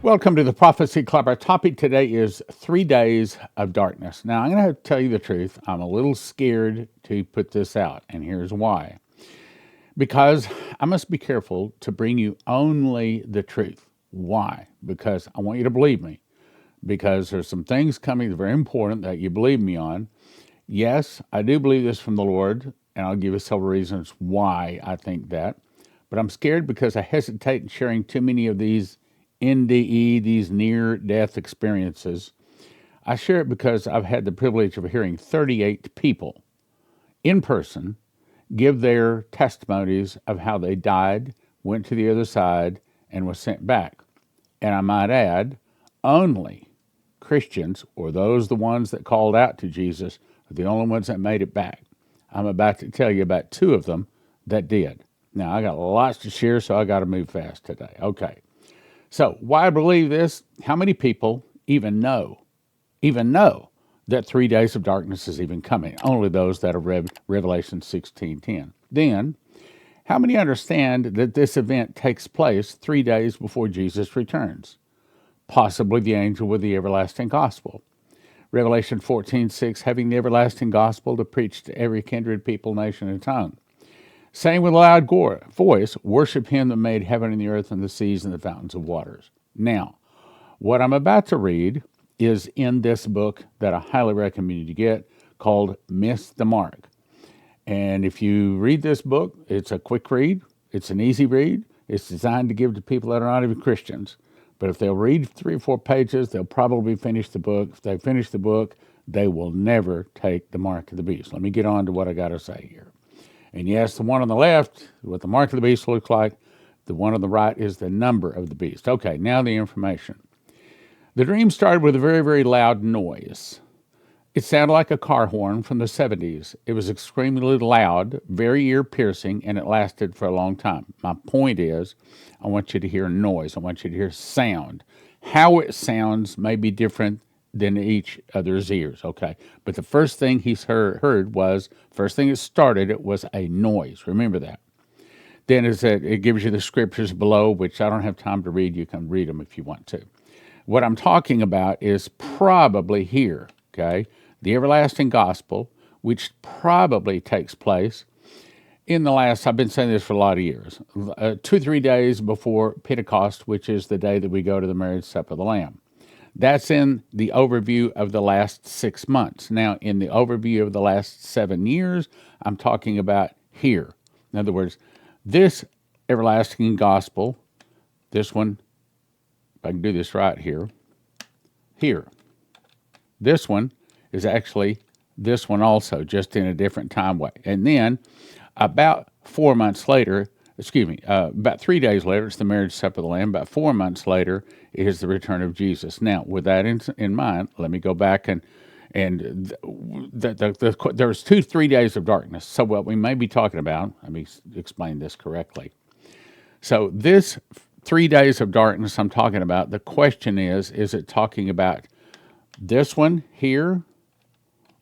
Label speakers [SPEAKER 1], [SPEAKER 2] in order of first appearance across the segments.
[SPEAKER 1] Welcome to the Prophecy Club. Our topic today is 3 days of darkness. Now, I'm going to have to tell you the truth. I'm a little scared to put this out, and here's why. Because I must be careful to bring you only the truth. Why? Because I want you to believe me. Because there's some things coming that are very important that you believe me on. Yes, I do believe this from the Lord, and I'll give you several reasons why I think that. But I'm scared because I hesitate in sharing too many of these NDE, these near-death experiences. I share it because I've had the privilege of hearing 38 people in person give their testimonies of how they died, went to the other side, and was sent back. And I might add, only Christians, or those the ones that called out to Jesus, are the only ones that made it back. I'm about to tell you about two of them that did. Now, I got lots to share, so I got to move fast today. Okay. So, why I believe this? How many people even know that 3 days of darkness is even coming? Only those that have read Revelation 16:10. Then, how many understand that this event takes place 3 days before Jesus returns? Possibly the angel with the everlasting gospel. Revelation 14:6, having the everlasting gospel to preach to every kindred, people, nation, and tongue. Saying with a loud voice, worship him that made heaven and the earth and the seas and the fountains of waters. Now, what I'm about to read is in this book that I highly recommend you to get called Miss the Mark. And if you read this book, it's a quick read, it's an easy read, it's designed to give to people that are not even Christians. But if they'll read 3 or 4 pages, they'll probably finish the book. If they finish the book, they will never take the mark of the beast. Let me get on to what I got to say here. And yes, the one on the left, what the mark of the beast looks like. The one on the right is the number of the beast. Okay, now the information. The dream started with a very, very loud noise. It sounded like a car horn from the 70s. It was extremely loud, very ear-piercing, and it lasted for a long time. My point is, I want you to hear noise. I want you to hear sound. How it sounds may be different than each other's ears, okay? But the first thing he's heard was, first thing it started, it was a noise. Remember that. Then it gives you the scriptures below, which I don't have time to read. You can read them if you want to. What I'm talking about is probably here, okay? The everlasting gospel, which probably takes place in the last, I've been saying this for a lot of years, 2 or 3 days before Pentecost, which is the day that we go to the marriage supper of the Lamb. That's in the overview of the last 6 months. Now, in the overview of the last 7 years, I'm talking about here. In other words, this everlasting gospel, this one, if I can do this right here, this one is actually this one also, just in a different time way. And then about 4 months later, about 3 days later, it's the marriage supper of the Lamb. About 4 months later is the return of Jesus. Now, with that in mind, let me go back and there's 2 3 days of darkness. So what we may be talking about, let me explain this correctly. So this 3 days of darkness I'm talking about, the question is it talking about this one here,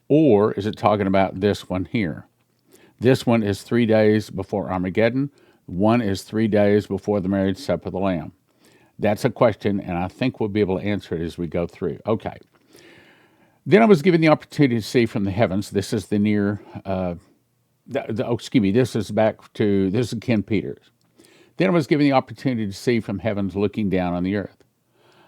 [SPEAKER 1] or is it talking about this one here? This one is 3 days before Armageddon. One is 3 days before the marriage supper of the Lamb. That's a question, and I think we'll be able to answer it as we go through. Okay. Then I was given the opportunity to see from the heavens. This is the near, this is Ken Peters. Then I was given the opportunity to see from heavens looking down on the earth.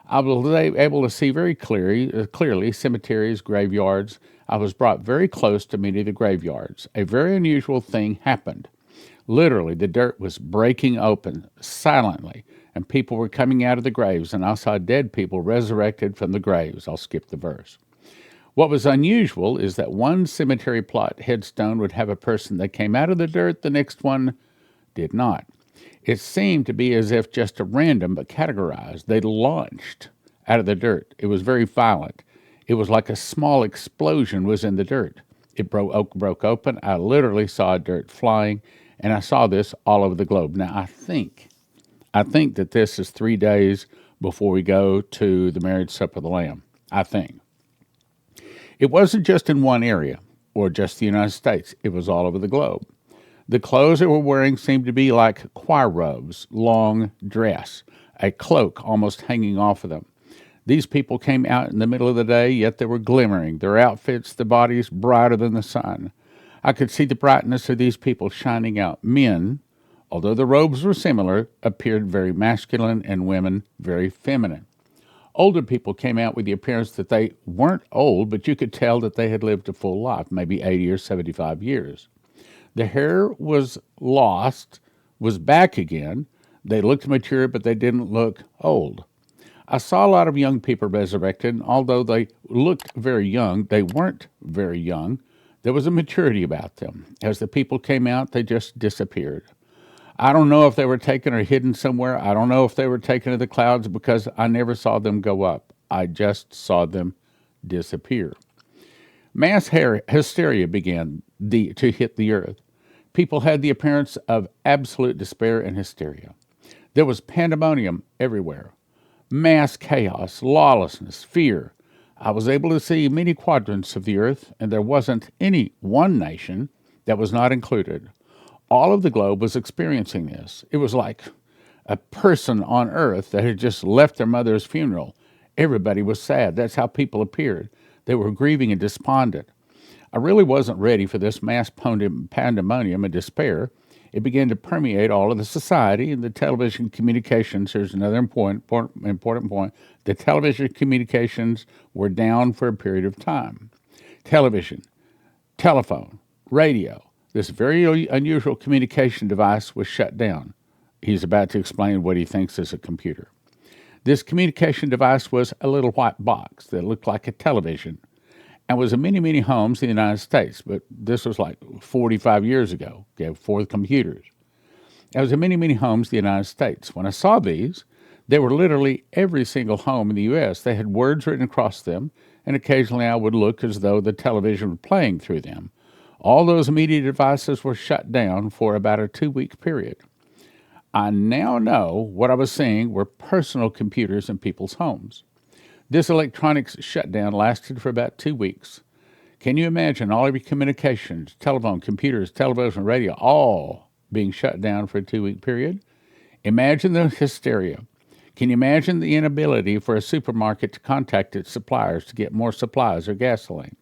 [SPEAKER 1] I was able to see very clearly cemeteries, graveyards. I was brought very close to many of the graveyards. A very unusual thing happened. Literally, the dirt was breaking open silently, and people were coming out of the graves, and I saw dead people resurrected from the graves. I'll skip the verse. What was unusual is that one cemetery plot headstone would have a person that came out of the dirt, the next one did not. It seemed to be as if just a random but categorized. They launched out of the dirt. It was very violent. It was like a small explosion was in the dirt. It broke open. I literally saw dirt flying, and I saw this all over the globe. Now, I think that this is 3 days before we go to the marriage supper of the Lamb. I think. It wasn't just in one area or just the United States. It was all over the globe. The clothes they were wearing seemed to be like choir robes, long dress. a cloak almost hanging off of them. These people came out in the middle of the day, yet they were glimmering, their outfits, their bodies brighter than the sun. I could see the brightness of these people shining out. Men, although the robes were similar, appeared very masculine, and women very feminine. Older people came out with the appearance that they weren't old, but you could tell that they had lived a full life, maybe 80 or 75 years. The hair was lost, was back again. They looked mature, but they didn't look old. I saw a lot of young people resurrected, and although they looked very young, they weren't very young. There was a maturity about them. As the people came out, they just disappeared. I don't know if they were taken or hidden somewhere. I don't know if they were taken to the clouds because I never saw them go up. I just saw them disappear. Mass hysteria began to hit the earth. People had the appearance of absolute despair and hysteria. There was pandemonium everywhere. Mass chaos, lawlessness, fear. I was able to see many quadrants of the earth, and there wasn't any one nation that was not included. All of the globe was experiencing this. It was like a person on earth that had just left their mother's funeral. Everybody was sad. That's how people appeared. They were grieving and despondent. I really wasn't ready for this mass pandemonium and despair. It began to permeate all of the society and the television communications. Here's another important point. The television communications were down for a period of time. Television, telephone, radio. This very unusual communication device was shut down. He's about to explain what he thinks is a computer. This communication device was a little white box that looked like a television and was in many, many homes in the United States. But this was like 45 years ago, before the computers. It was in many, many homes in the United States. When I saw these, they were literally every single home in the U.S. They had words written across them, and occasionally I would look as though the television was playing through them. All those media devices were shut down for about a 2-week period. I now know what I was seeing were personal computers in people's homes. This electronics shutdown lasted for about 2 weeks. Can you imagine all of your communications, telephone, computers, television, radio, all being shut down for a 2-week period? Imagine the hysteria. Can you imagine the inability for a supermarket to contact its suppliers to get more supplies or gasoline?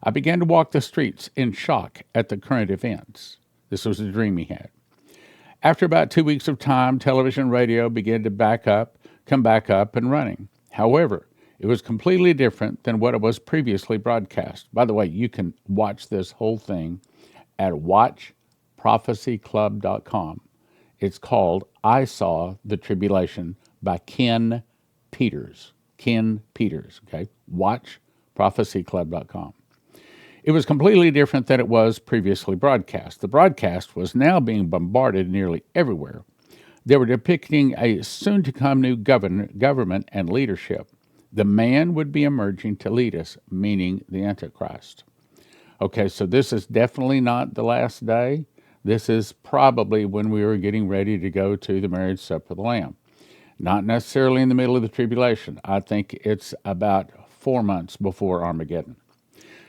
[SPEAKER 1] I began to walk the streets in shock at the current events. This was a dream he had. After about 2 weeks of time, television and radio began to come back up and running. However, it was completely different than what it was previously broadcast. By the way, you can watch this whole thing at watchprophecyclub.com. It's called I Saw the Tribulation by Ken Peters. Ken Peters, okay? Watchprophecyclub.com. It was completely different than it was previously broadcast. The broadcast was now being bombarded nearly everywhere. They were depicting a soon-to-come new government and leadership. The man would be emerging to lead us, meaning the Antichrist. Okay, so this is definitely not the last day. This is probably when we were getting ready to go to the marriage supper of the Lamb. Not necessarily in the middle of the tribulation. I think it's about 4 months before Armageddon.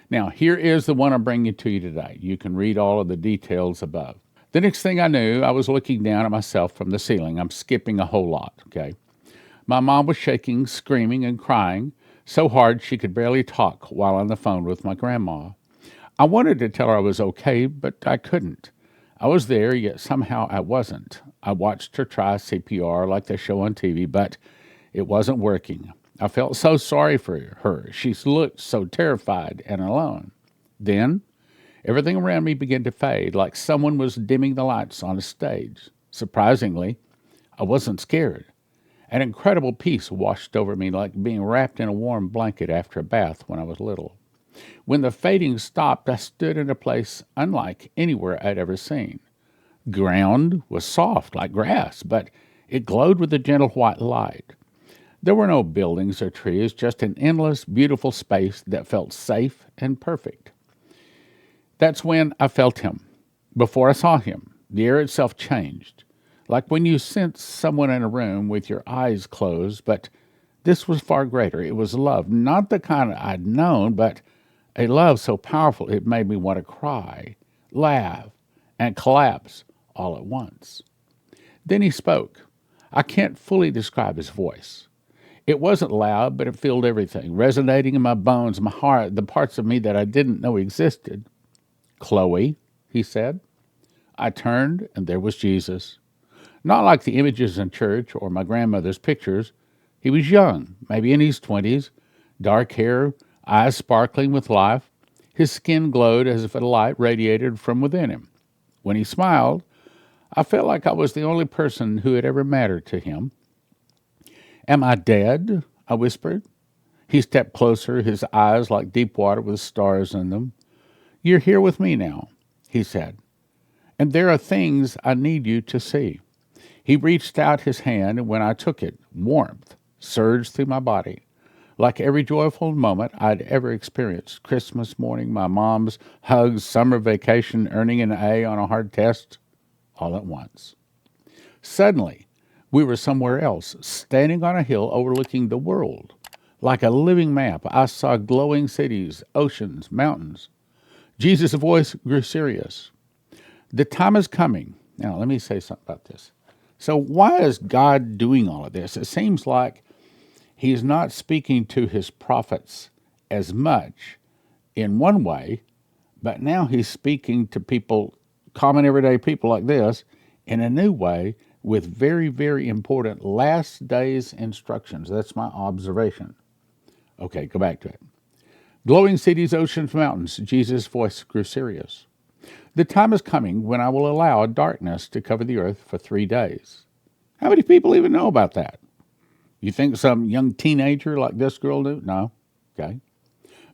[SPEAKER 1] Now, here is the one I'm bringing to you today. You can read all of the details above. The next thing I knew, I was looking down at myself from the ceiling. I'm skipping a whole lot, okay? My mom was shaking, screaming, and crying so hard she could barely talk while on the phone with my grandma. I wanted to tell her I was okay, but I couldn't. I was there, yet somehow I wasn't. I watched her try CPR like they show on TV, but it wasn't working. I felt so sorry for her. She looked so terrified and alone. Then, everything around me began to fade, like someone was dimming the lights on a stage. Surprisingly, I wasn't scared. An incredible peace washed over me like being wrapped in a warm blanket after a bath when I was little. When the fading stopped, I stood in a place unlike anywhere I'd ever seen. Ground was soft like grass, but it glowed with a gentle white light. There were no buildings or trees, just an endless, beautiful space that felt safe and perfect. That's when I felt him. Before I saw him, the air itself changed, like when you sense someone in a room with your eyes closed, but this was far greater. It was love, not the kind I'd known, but a love so powerful it made me want to cry, laugh, and collapse all at once. Then he spoke. I can't fully describe his voice. It wasn't loud, but it filled everything, resonating in my bones, my heart, the parts of me that I didn't know existed. Chloe, he said. I turned, and there was Jesus. Not like the images in church or my grandmother's pictures. He was young, maybe in his 20s, dark hair, eyes sparkling with life. His skin glowed as if a light radiated from within him. When he smiled, I felt like I was the only person who had ever mattered to him. Am I dead? I whispered. He stepped closer, his eyes like deep water with stars in them. You're here with me now, he said, and there are things I need you to see. He reached out his hand, and when I took it, warmth surged through my body. Like every joyful moment I'd ever experienced, Christmas morning, my mom's hugs, summer vacation, earning an A on a hard test, all at once. Suddenly, we were somewhere else, standing on a hill overlooking the world. Like a living map, I saw glowing cities, oceans, mountains. Jesus' voice grew serious. The time is coming. Now, let me say something about this. So, why is God doing all of this? It seems like he's not speaking to his prophets as much in one way, but now he's speaking to people, common everyday people like this, in a new way with very, very important last days instructions. That's my observation. Okay, go back to it. Glowing cities, oceans, mountains, Jesus' voice grew serious. The time is coming when I will allow darkness to cover the earth for 3 days. How many people even know about that? You think some young teenager like this girl knew? No. Okay.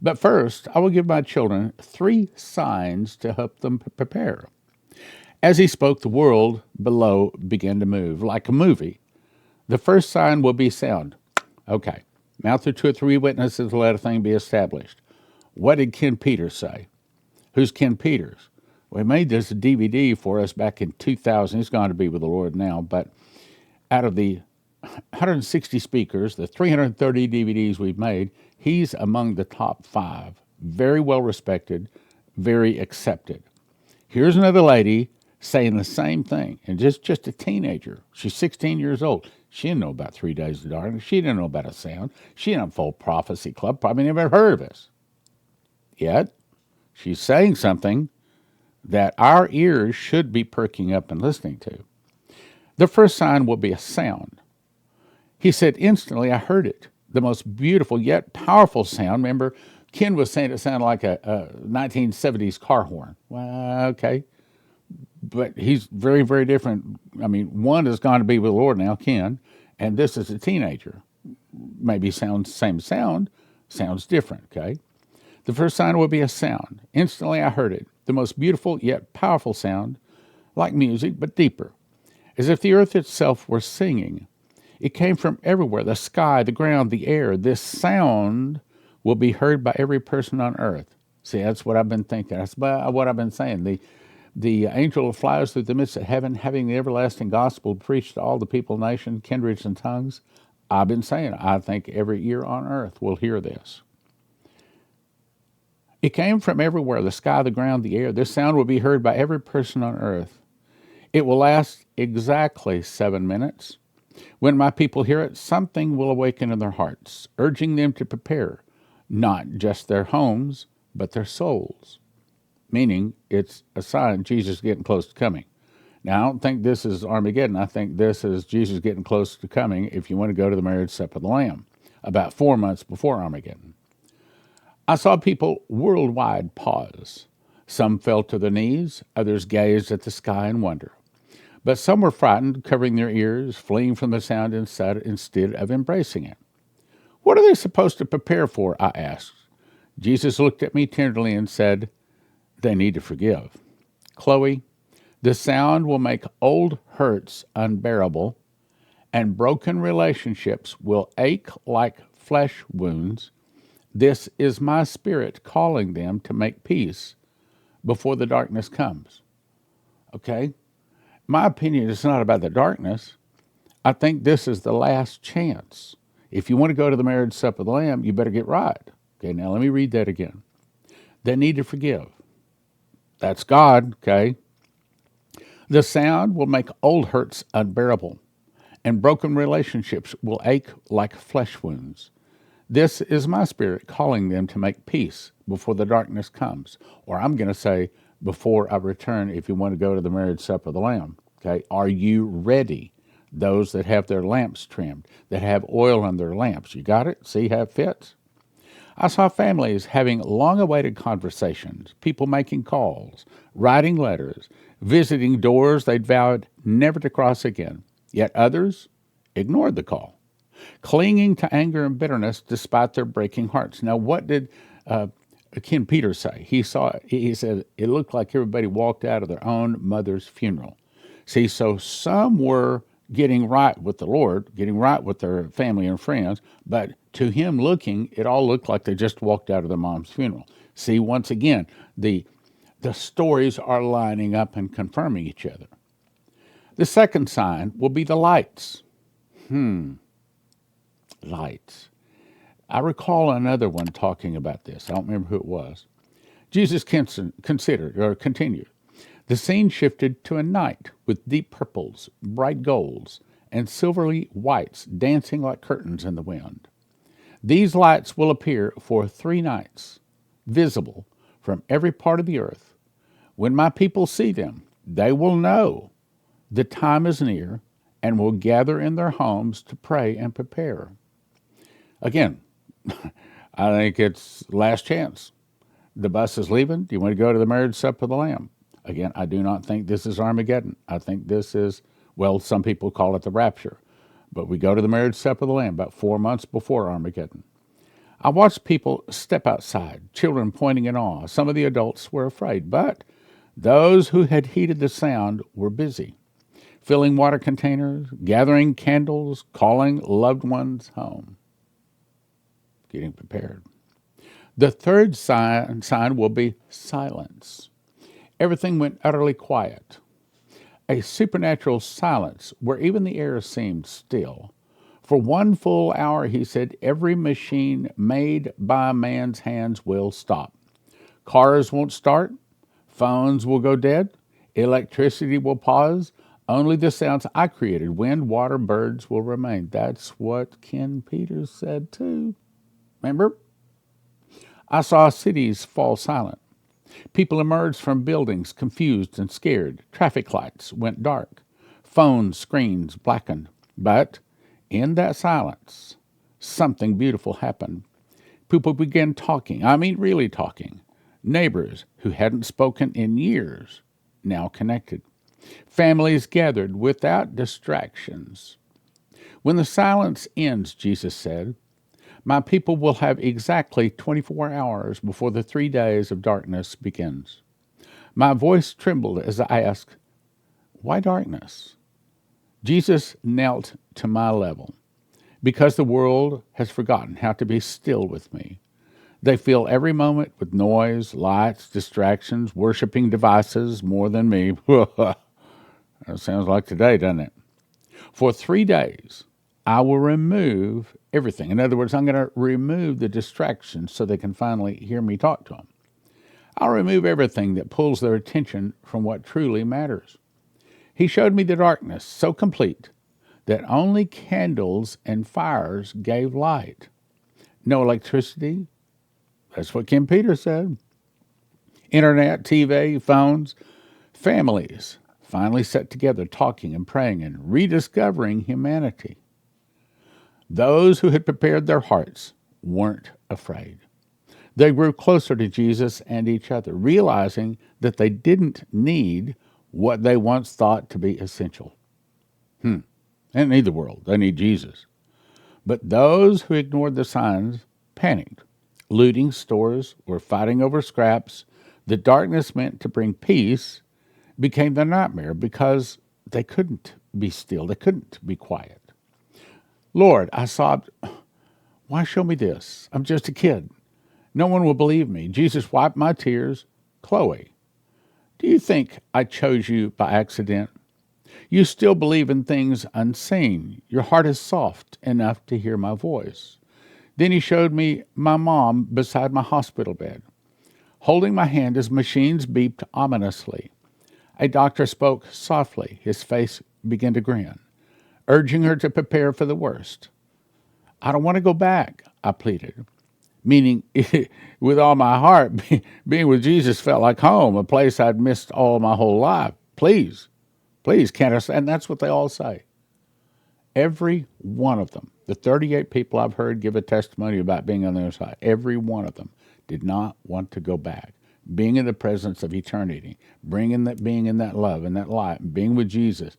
[SPEAKER 1] But first, I will give my children 3 signs to help them prepare. As he spoke, the world below began to move like a movie. The first sign will be sound. Okay. Now through 2 or 3 witnesses, let a thing be established. What did Ken Peters say? Who's Ken Peters? We made this DVD for us back in 2000. He's gone to be with the Lord now, but out of the 160 speakers, the 330 DVDs we've made, he's among the top 5. Very well respected, very accepted. Here's another lady saying the same thing, and just a teenager. She's 16 years old. She didn't know about 3 Days of Darkness. She didn't know about a sound. She didn't have a full prophecy club. Probably never heard of us. Yet, she's saying something that our ears should be perking up and listening to. The first sign will be a sound. He said, instantly I heard it. The most beautiful yet powerful sound. Remember, Ken was saying it sounded like a 1970s car horn. Well, okay. But he's very, very different. I mean, one has gone to be with the Lord now, Ken, and this is a teenager. Maybe sounds same sound, sounds different, okay? The first sign will be a sound. Instantly I heard it. The most beautiful yet powerful sound, like music, but deeper, as if the earth itself were singing. It came from everywhere, the sky, the ground, the air. This sound will be heard by every person on earth. See, that's what I've been thinking. That's what I've been saying. The angel flies through the midst of heaven, having the everlasting gospel preached to all the people, nation, kindreds, and tongues. I've been saying, I think every ear on earth will hear this. It came from everywhere, the sky, the ground, the air. This sound will be heard by every person on earth. It will last exactly 7 minutes. When my people hear it, something will awaken in their hearts, urging them to prepare, not just their homes, but their souls. Meaning, it's a sign Jesus is getting close to coming. Now, I don't think this is Armageddon. I think this is Jesus getting close to coming if you want to go to the marriage supper of the Lamb, about 4 months before Armageddon. I saw people worldwide pause. Some fell to their knees, others gazed at the sky in wonder. But some were frightened, covering their ears, fleeing from the sound instead of embracing it. What are they supposed to prepare for? I asked. Jesus looked at me tenderly and said, they need to forgive. Chloe, the sound will make old hurts unbearable, and broken relationships will ache like flesh wounds. This is my spirit calling them to make peace before the darkness comes. Okay? My opinion is not about the darkness. I think this is the last chance. If you want to go to the marriage supper of the Lamb, you better get right. Okay, now let me read that again. They need to forgive. That's God, okay? The sound will make old hurts unbearable, and broken relationships will ache like flesh wounds. This is my spirit calling them to make peace before the darkness comes. Or I'm going to say, before I return, if you want to go to the marriage supper of the Lamb. Okay, are you ready? Those that have their lamps trimmed, that have oil on their lamps. You got it? See how it fits? I saw families having long-awaited conversations, people making calls, writing letters, visiting doors they'd vowed never to cross again. Yet others ignored the call, clinging to anger and bitterness despite their breaking hearts. Now, what did Ken Peters say? He said it looked like everybody walked out of their own mother's funeral. See, so some were getting right with the Lord, getting right with their family and friends, but to him looking, it all looked like they just walked out of their mom's funeral. See, once again, the stories are lining up and confirming each other. The second sign will be the lights. Lights. I recall another one talking about this. I don't remember who it was. Jesus continued. The scene shifted to a night with deep purples, bright golds, and silvery whites dancing like curtains in the wind. These lights will appear for 3 nights, visible from every part of the earth. When my people see them, they will know the time is near and will gather in their homes to pray and prepare. Again, I think it's last chance. The bus is leaving. Do you want to go to the marriage supper of the Lamb? Again, I do not think this is Armageddon. I think this is, well, some people call it the rapture. But we go to the marriage supper of the Lamb about 4 months before Armageddon. I watched people step outside, children pointing in awe. Some of the adults were afraid, but those who had heeded the sound were busy, filling water containers, gathering candles, calling loved ones home, getting prepared. The third sign will be silence. Everything went utterly quiet. A supernatural silence where even the air seemed still. For 1 full hour, he said, every machine made by man's hands will stop. Cars won't start. Phones will go dead. Electricity will pause. Only the sounds I created, wind, water, birds, will remain. That's what Ken Peters said too. Remember? I saw cities fall silent. People emerged from buildings confused and scared. Traffic lights went dark. Phone screens blackened. But in that silence, something beautiful happened. People began talking. I mean, really talking. Neighbors who hadn't spoken in years now connected. Families gathered without distractions. When the silence ends, Jesus said, my people will have exactly 24 hours before the 3 days of darkness begins. My voice trembled as I asked, why darkness? Jesus knelt to my level because the world has forgotten how to be still with me. They fill every moment with noise, lights, distractions, worshiping devices more than me. That sounds like today, doesn't it? For 3 days, I will remove everything. In other words, I'm going to remove the distractions so they can finally hear me talk to them. I'll remove everything that pulls their attention from what truly matters. He showed me the darkness so complete that only candles and fires gave light. No electricity. That's what Kim Peters said. Internet, TV, phones, families finally sat together talking and praying and rediscovering humanity. Those who had prepared their hearts weren't afraid. They grew closer to Jesus and each other, realizing that they didn't need what they once thought to be essential. They don't need the world. They need Jesus. But those who ignored the signs panicked, looting stores or fighting over scraps. The darkness meant to bring peace became their nightmare because they couldn't be still. They couldn't be quiet. Lord, I sobbed, why show me this? I'm just a kid. No one will believe me. Jesus wiped my tears. Chloe, do you think I chose you by accident? You still believe in things unseen. Your heart is soft enough to hear my voice. Then he showed me my mom beside my hospital bed, holding my hand as machines beeped ominously. A doctor spoke softly. His face began to grin. urging her to prepare for the worst. I don't want to go back, I pleaded, meaning with all my heart, being with Jesus felt like home, a place I'd missed all my whole life. Please, please, can't I? And that's what they all say. Every one of them, the 38 people I've heard give a testimony about being on the other side, every one of them did not want to go back. Being in the presence of eternity, being in that love and that light, being with Jesus,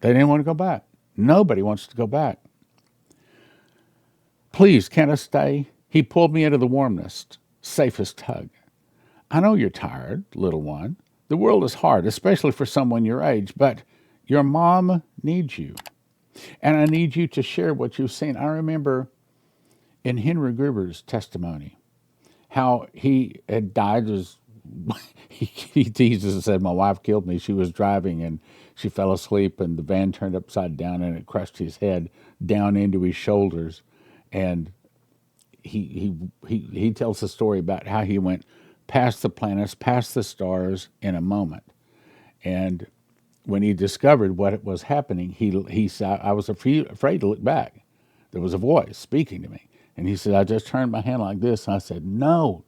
[SPEAKER 1] they didn't want to go back. Nobody wants to go back. Please, can I stay? He pulled me into the warmest, safest hug. I know you're tired, little one. The world is hard, especially for someone your age, but your mom needs you. And I need you to share what you've seen. I remember in Henry Gruber's testimony how he had died. He teases and said, my wife killed me. She was driving and she fell asleep and the van turned upside down and it crushed his head down into his shoulders. And he tells the story about how he went past the planets, past the stars in a moment. And when he discovered what was happening, he said, I was afraid to look back. There was a voice speaking to me. And he said, I just turned my hand like this. And I said, no,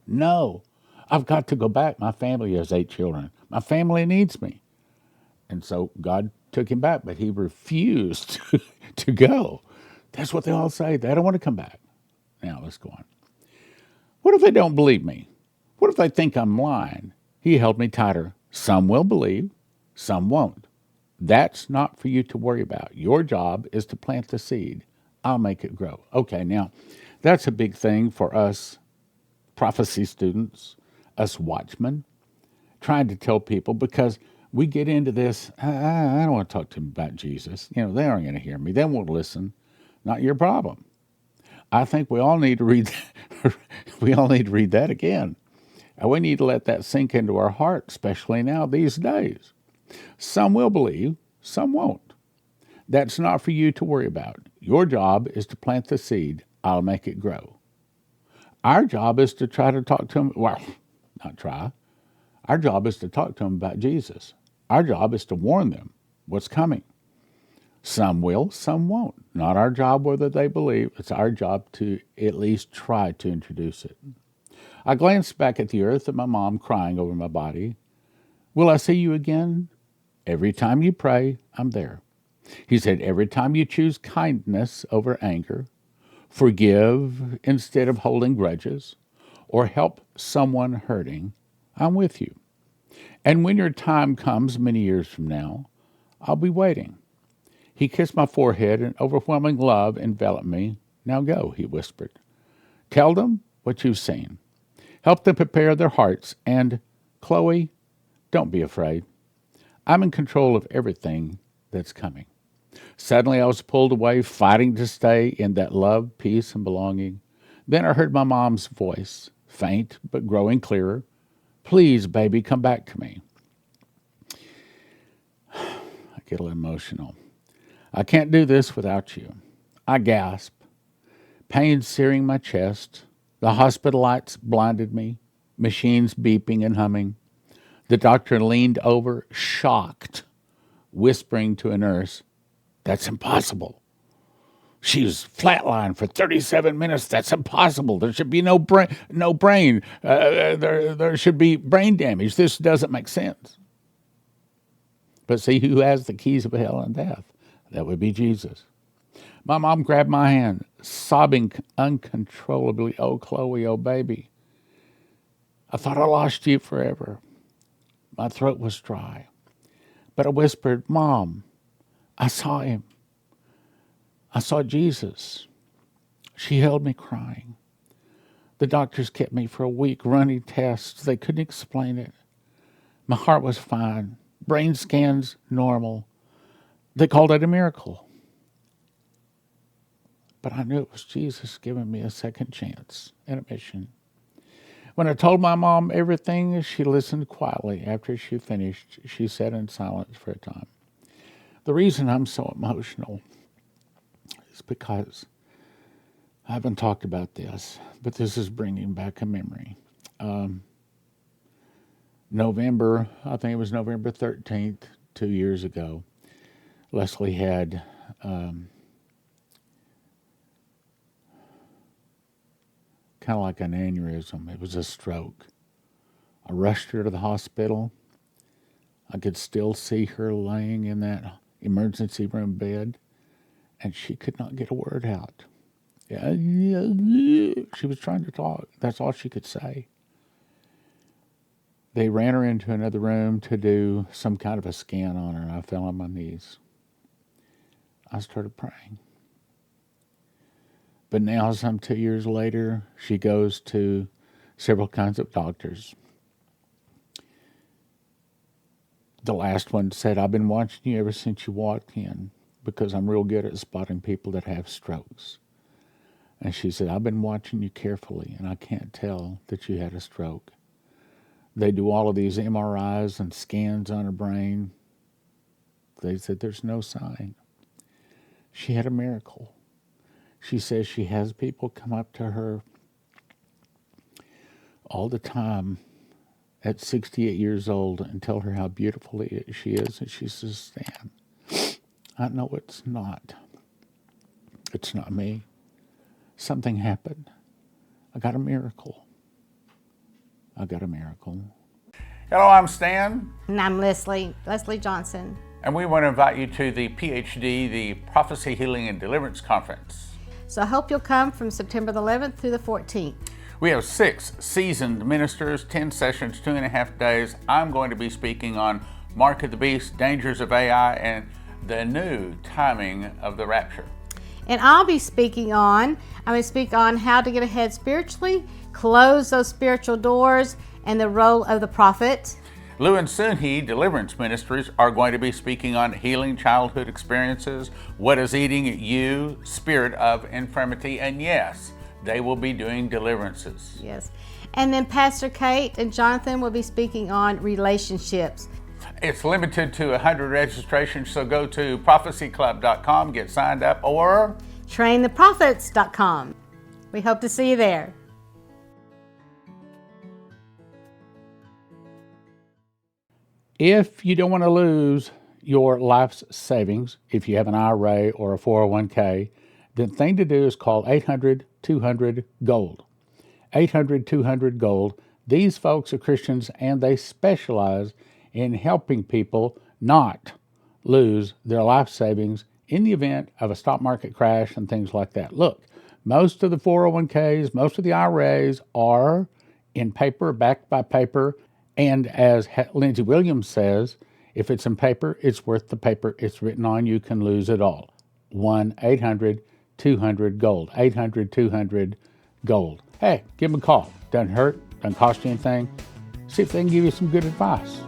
[SPEAKER 1] I've got to go back. My family has 8 children. My family needs me. And so God took him back, but he refused to go. That's what they all say. They don't want to come back. Now, let's go on. What if they don't believe me? What if they think I'm lying? He held me tighter. Some will believe, some won't. That's not for you to worry about. Your job is to plant the seed. I'll make it grow. Okay, now, that's a big thing for us prophecy students, us watchmen, trying to tell people because we get into this, I don't want to talk to them about Jesus. They aren't going to hear me. They won't listen. Not your problem. I think we all need to read that again. And we need to let that sink into our heart, especially now these days. Some will believe, some won't. That's not for you to worry about. Your job is to plant the seed. I'll make it grow. Our job is to try to talk to them. Well, not try. Our job is to talk to them about Jesus. Our job is to warn them what's coming. Some will, some won't. Not our job whether they believe. It's our job to at least try to introduce it. I glanced back at the earth and my mom crying over my body. Will I see you again? Every time you pray, I'm there. He said, every time you choose kindness over anger, forgive instead of holding grudges, or help someone hurting, I'm with you. And when your time comes many years from now, I'll be waiting. He kissed my forehead and overwhelming love enveloped me. Now go, he whispered. Tell them what you've seen. Help them prepare their hearts. And, Chloe, don't be afraid. I'm in control of everything that's coming. Suddenly I was pulled away, fighting to stay in that love, peace, and belonging. Then I heard my mom's voice, faint but growing clearer. Please, baby, come back to me. I get a little emotional. I can't do this without you. I gasp. Pain searing my chest. The hospital lights blinded me, machines beeping and humming. The doctor leaned over, shocked, whispering to a nurse, that's impossible. She was flatlined for 37 minutes. That's impossible. There should be no brain. There should be brain damage. This doesn't make sense. But see who has the keys of hell and death? That would be Jesus. My mom grabbed my hand, sobbing uncontrollably. Oh, Chloe, oh, baby. I thought I lost you forever. My throat was dry. But I whispered, Mom, I saw him. I saw Jesus. She held me crying. The doctors kept me for a week running tests. They couldn't explain it. My heart was fine. Brain scans normal. They called it a miracle. But I knew it was Jesus giving me a second chance and a mission. When I told my mom everything, she listened quietly. After she finished, she sat in silence for a time. The reason I'm so emotional is because I haven't talked about this, but this is bringing back a memory. November 13th, 2 years ago, Leslie had kind of like an aneurysm. It was a stroke. I rushed her to the hospital. I could still see her laying in that emergency room bed, and she could not get a word out. She was trying to talk. That's all she could say. They ran her into another room to do some kind of a scan on her, and I fell on my knees. I started praying. But now, some 2 years later, she goes to several kinds of doctors. The last one said, I've been watching you ever since you walked in because I'm real good at spotting people that have strokes. And she said, I've been watching you carefully, and I can't tell that you had a stroke. They do all of these MRIs and scans on her brain. They said there's no sign. She had a miracle. She says she has people come up to her all the time at 68 years old and tell her how beautiful she is. And she says, Stan, I know it's not. It's not me. Something happened. I got a miracle. I got a miracle. Hello, I'm Stan.
[SPEAKER 2] And I'm Leslie Johnson.
[SPEAKER 1] And we want to invite you to the PhD, the Prophecy, Healing, and Deliverance Conference.
[SPEAKER 2] So I hope you'll come from September the 11th through the 14th.
[SPEAKER 1] We have 6 seasoned ministers, 10 sessions, 2.5 days. I'm going to be speaking on Mark of the Beast, dangers of AI, and the new timing of the rapture.
[SPEAKER 2] And I'm going to speak on how to get ahead spiritually, close those spiritual doors, and the role of the prophet.
[SPEAKER 1] Lou and Sunhee Deliverance Ministries are going to be speaking on healing childhood experiences, what is eating at you, spirit of infirmity, and yes, they will be doing deliverances.
[SPEAKER 2] Yes. And then Pastor Kate and Jonathan will be speaking on relationships.
[SPEAKER 1] It's limited to 100 registrations, so go to prophecyclub.com, get signed up, or
[SPEAKER 2] traintheprophets.com. We hope to see you there.
[SPEAKER 1] If you don't want to lose your life's savings, if you have an IRA or a 401k, the thing to do is call 800-200-GOLD. 800-200-GOLD. These folks are Christians, and they specialize in helping people not lose their life savings in the event of a stock market crash and things like that. Look, most of the 401ks, most of the IRAs are in paper, backed by paper, and as Lindsey Williams says, if it's in paper, it's worth the paper it's written on. You can lose it all. 1-800-200-GOLD. 800-200-GOLD. Hey, give them a call. Doesn't hurt, doesn't cost you anything. See if they can give you some good advice.